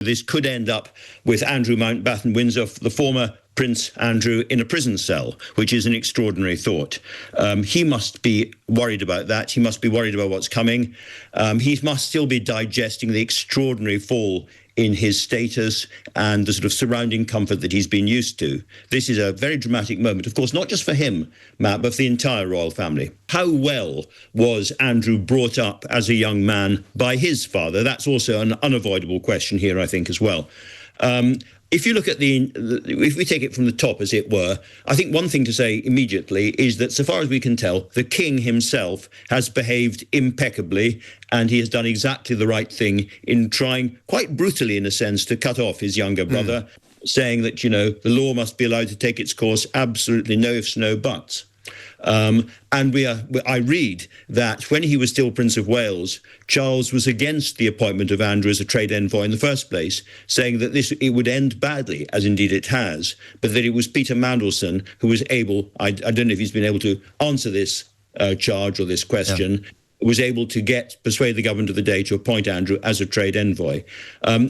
This could end up with Andrew Mountbatten-Windsor, the former Prince Andrew, in a prison cell, which is an extraordinary thought. He must be worried about that. He must be worried about what's coming. He must still be digesting the extraordinary fall in his status and the sort of surrounding comfort that he's been used to. This is a very dramatic moment, of course, not just for him, Matt, but for the entire royal family. How well was Andrew brought up as a young man by his father? That's also an unavoidable question here, I think, as well. If you look at if we take it from the top, as it were, I think one thing to say immediately is that, so far as we can tell, the king himself has behaved impeccably, and he has done exactly the right thing in trying, quite brutally in a sense, to cut off his younger brother, saying that, you know, the law must be allowed to take its course, absolutely no ifs, no buts. And I read that when he was still Prince of Wales, Charles was against the appointment of Andrew as a trade envoy in the first place, saying that it would end badly, as indeed it has, but that it was Peter Mandelson who was able, I don't know if he's been able to answer this charge or this question, was able to persuade the government of the day to appoint Andrew as a trade envoy.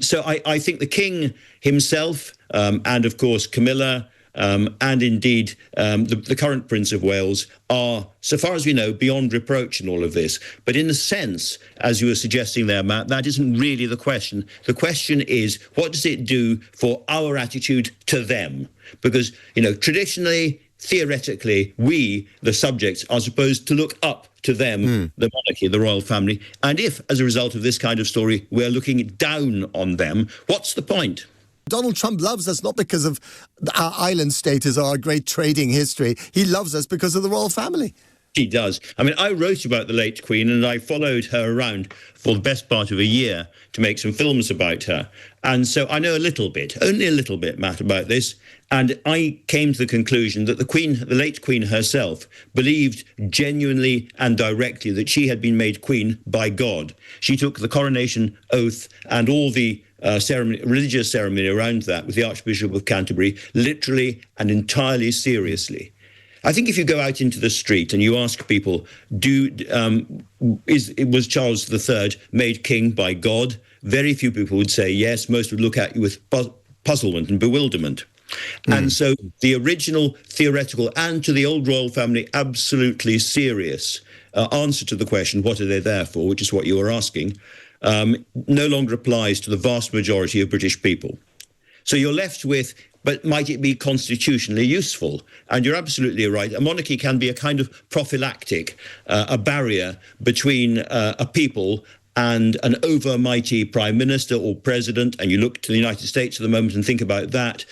So I think the king himself, and of course Camilla, and indeed the current Prince of Wales are, so far as we know, beyond reproach in all of this. But in a sense, as you were suggesting there, Matt, that isn't really the question. The question is, what does it do for our attitude to them? Because, you know, traditionally, theoretically, we, the subjects, are supposed to look up to them, the monarchy, the royal family. And if, as a result of this kind of story, we're looking down on them, what's the point? Donald Trump loves us not because of our island status or our great trading history. He loves us because of the royal family. He does. I mean, I wrote about the late Queen, and I followed her around for the best part of a year to make some films about her. And so I know a little bit, only a little bit, Matt, about this. And I came to the conclusion that the late Queen herself, believed genuinely and directly that she had been made Queen by God. She took the coronation oath and all the religious ceremony around that with the Archbishop of Canterbury literally and entirely seriously. I think if you go out into the street and you ask people, was Charles III made king by God? Very few people would say yes. Most would look at you with puzzlement and bewilderment. And so the original theoretical and, to the old royal family, absolutely serious answer to the question, what are they there for, which is what you were asking, no longer applies to the vast majority of British people. So you're left with, but might it be constitutionally useful? And you're absolutely right. A monarchy can be a kind of prophylactic, a barrier between a people and an overmighty prime minister or president. And you look to the United States at the moment and think about that.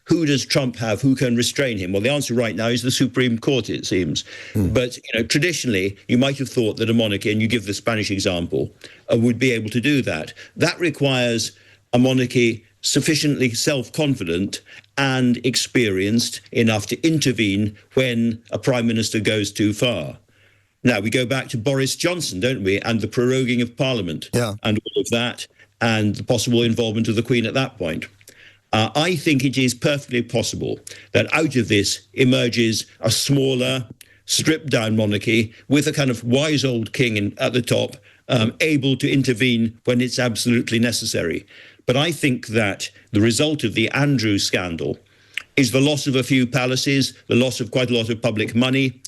Who does Trump have? Who can restrain him? Well, the answer right now is the Supreme Court, it seems. But, you know, traditionally, you might have thought that a monarchy, and you give the Spanish example, would be able to do that. That requires a monarchy sufficiently self-confident and experienced enough to intervene when a prime minister goes too far. Now, we go back to Boris Johnson, don't we, and the proroguing of Parliament and all of that, and the possible involvement of the Queen at that point. I think it is perfectly possible that out of this emerges a smaller, stripped-down monarchy with a kind of wise old king at the top, able to intervene when it's absolutely necessary. But I think that the result of the Andrew scandal is the loss of a few palaces, the loss of quite a lot of public money,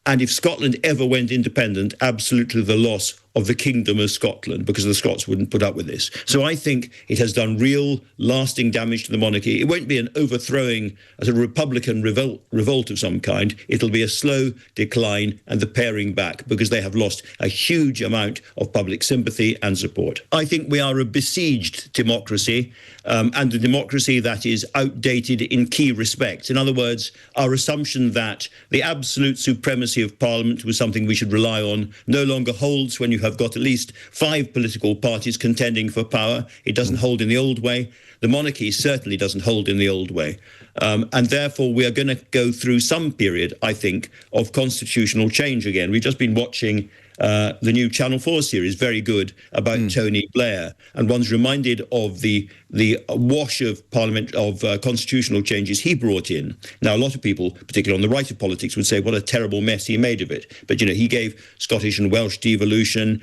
and if Scotland ever went independent, absolutely the loss of the Kingdom of Scotland, because the Scots wouldn't put up with this. So I think it has done real, lasting damage to the monarchy. It won't be an overthrowing, as a Republican revolt of some kind. It'll be a slow decline and the paring back, because they have lost a huge amount of public sympathy and support. I think we are a besieged democracy, and a democracy that is outdated in key respects. In other words, our assumption that the absolute supremacy of Parliament was something we should rely on no longer holds when you have got at least 5 political parties contending for power. It doesn't hold in the old way. The monarchy certainly doesn't hold in the old way. And therefore, we are going to go through some period, I think, of constitutional change again. We've just been watching the new Channel 4 series, very good, about Tony Blair. And one's reminded of the wash of constitutional changes he brought in. Now, a lot of people, particularly on the right of politics, would say what a terrible mess he made of it. But, he gave Scottish and Welsh devolution,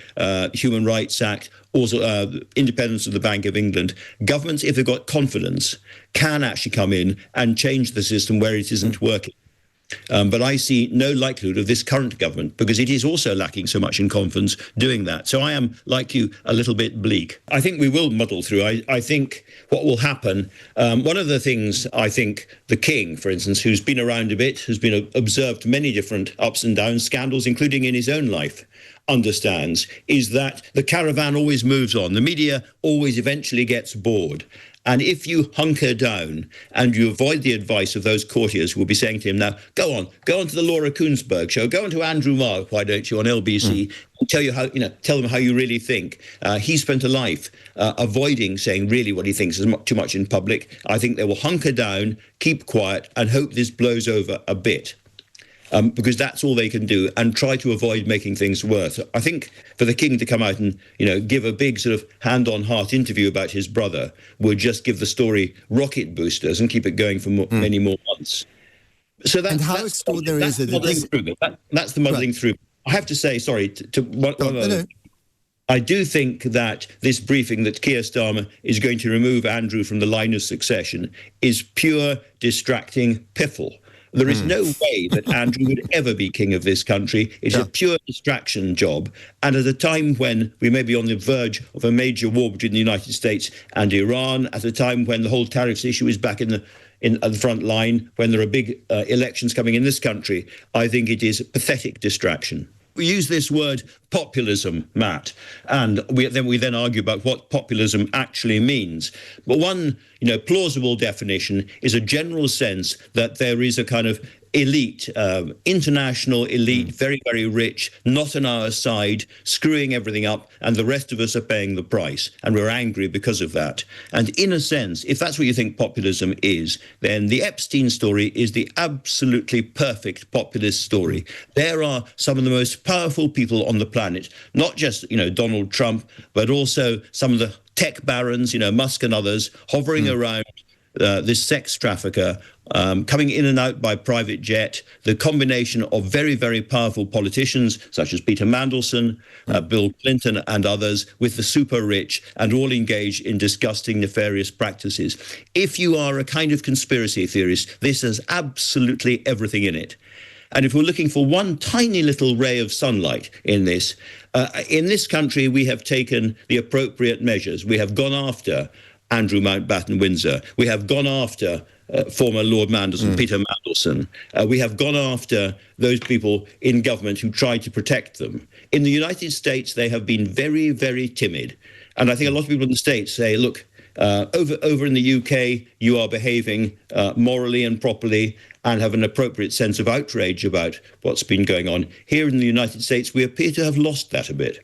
Human Rights Act, also independence of the Bank of England. Governments, if they've got confidence, can actually come in and change the system where it isn't working. But I see no likelihood of this current government, because it is also lacking so much in confidence, doing that. So I am, like you, a little bit bleak. I think we will muddle through. I think what will happen, one of the things I think the King, for instance, who's been around a bit, has been observed many different ups and downs, scandals, including in his own life, understands, is that the caravan always moves on. The media always eventually gets bored. And if you hunker down and you avoid the advice of those courtiers who will be saying to him, now, go on to the Laura Kuenssberg show, go on to Andrew Marr, why don't you, on LBC, and tell them how you really think. He spent a life avoiding saying really what he thinks too much in public. I think they will hunker down, keep quiet, and hope this blows over a bit. Because that's all they can do, and try to avoid making things worse. I think for the King to come out and, give a big sort of hand-on-heart interview about his brother would just give the story rocket boosters and keep it going for many more months. So that's extraordinary is it? That's the muddling through. I have to say, sorry, I do think that this briefing that Keir Starmer is going to remove Andrew from the line of succession is pure distracting piffle. There is no way that Andrew would ever be king of this country. It's a pure distraction job. And at a time when we may be on the verge of a major war between the United States and Iran, at a time when the whole tariffs issue is back at the front line, when there are big elections coming in this country, I think it is a pathetic distraction. We use this word populism, Matt, and we then argue about what populism actually means. But one, plausible definition is a general sense that there is a kind of elite, international elite, very, very rich, not on our side, screwing everything up, and the rest of us are paying the price, and we're angry because of that. And in a sense, if that's what you think populism is, then the Epstein story is the absolutely perfect populist story. There are some of the most powerful people on the planet, not just, Donald Trump, but also some of the tech barons, Musk and others, hovering around this sex trafficker, coming in and out by private jet, the combination of very, very powerful politicians such as Peter Mandelson, Bill Clinton and others, with the super rich, and all engaged in disgusting, nefarious practices. If you are a kind of conspiracy theorist, this has absolutely everything in it. And if we're looking for one tiny little ray of sunlight in this country, we have taken the appropriate measures. We have gone after Andrew Mountbatten-Windsor. We have gone after former Lord Mandelson, Peter Mandelson. We have gone after those people in government who tried to protect them. In the United States, they have been very, very timid. And I think a lot of people in the States say, look, over in the UK, you are behaving morally and properly and have an appropriate sense of outrage about what's been going on. Here in the United States, we appear to have lost that a bit.